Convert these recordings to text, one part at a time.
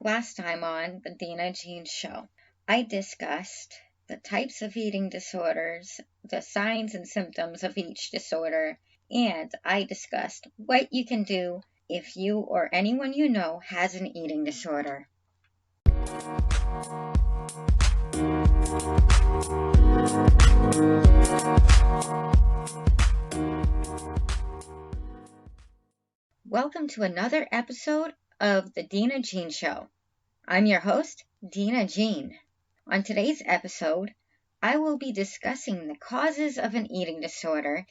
last time on the Dina Jean Show, I discussed the types of eating disorders, the signs and symptoms of each disorder, and I discussed what you can do if you or anyone you know has an eating disorder. Welcome to another episode of the Dina Jean Show. I'm your host, Dina Jean. On today's episode, I will be discussing the causes of an eating disorder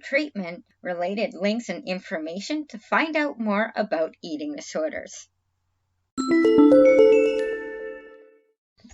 treatment, related links and information to find out more about eating disorders.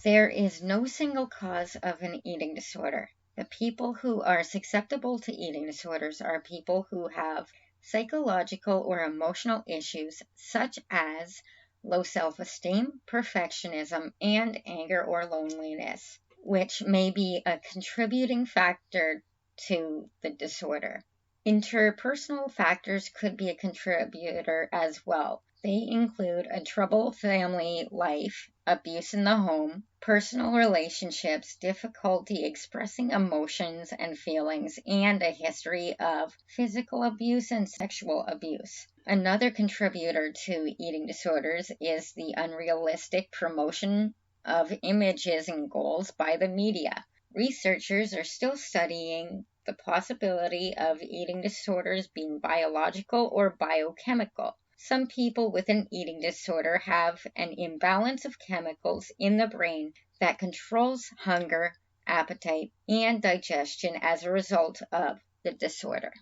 There is no single cause of an eating disorder. The people who are susceptible to eating disorders are people who have psychological or emotional issues such as low self-esteem, perfectionism, and anger or loneliness, which may be a contributing factor to the disorder. Interpersonal factors could be a contributor as well. They include a troubled family life, abuse in the home, personal relationships, difficulty expressing emotions and feelings, and a history of physical abuse and sexual abuse. Another contributor to eating disorders is the unrealistic promotion of images and goals by the media. Researchers are still studying the possibility of eating disorders being biological or biochemical. Some people with an eating disorder have an imbalance of chemicals in the brain that controls hunger, appetite, and digestion as a result of the disorder.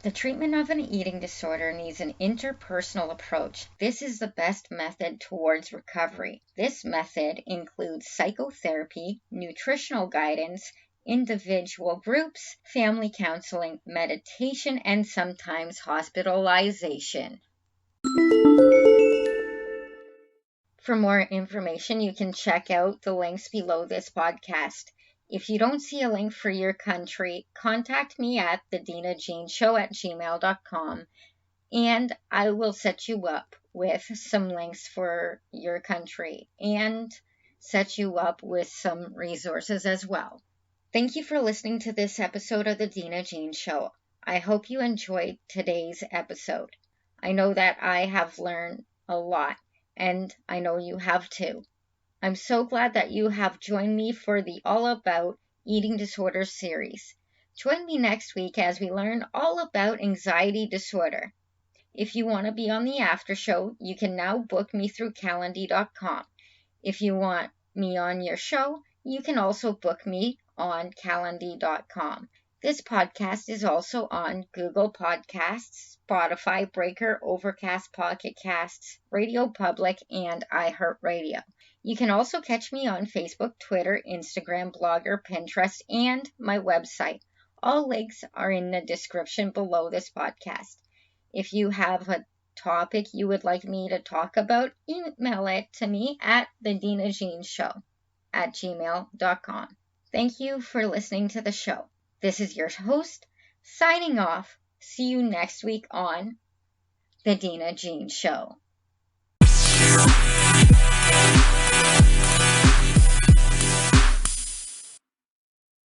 The treatment of an eating disorder needs an interpersonal approach. This is the best method towards recovery. This method includes psychotherapy, nutritional guidance, individual groups, family counseling, meditation, and sometimes hospitalization. For more information, you can check out the links below this podcast. If you don't see a link for your country, contact me at thedinajeanshow@gmail.com and I will set you up with some links for your country and set you up with some resources as well. Thank you for listening to this episode of the Dina Jean Show. I hope you enjoyed today's episode. I know that I have learned a lot, and I know you have too. I'm so glad that you have joined me for the All About Eating Disorders series. Join me next week as we learn all about anxiety disorder. If you want to be on the after show, you can now book me through Calendly.com. If you want me on your show, you can also book me on Calendly.com. This podcast is also on Google Podcasts, Spotify, Breaker, Overcast, Pocket Casts, Radio Public, and iHeartRadio. You can also catch me on Facebook, Twitter, Instagram, Blogger, Pinterest, and my website. All links are in the description below this podcast. If you have a topic you would like me to talk about, email it to me at thedinajeanshow@gmail.com. Thank you for listening to the show. This is your host, signing off. See you next week on The Dina Jean Show.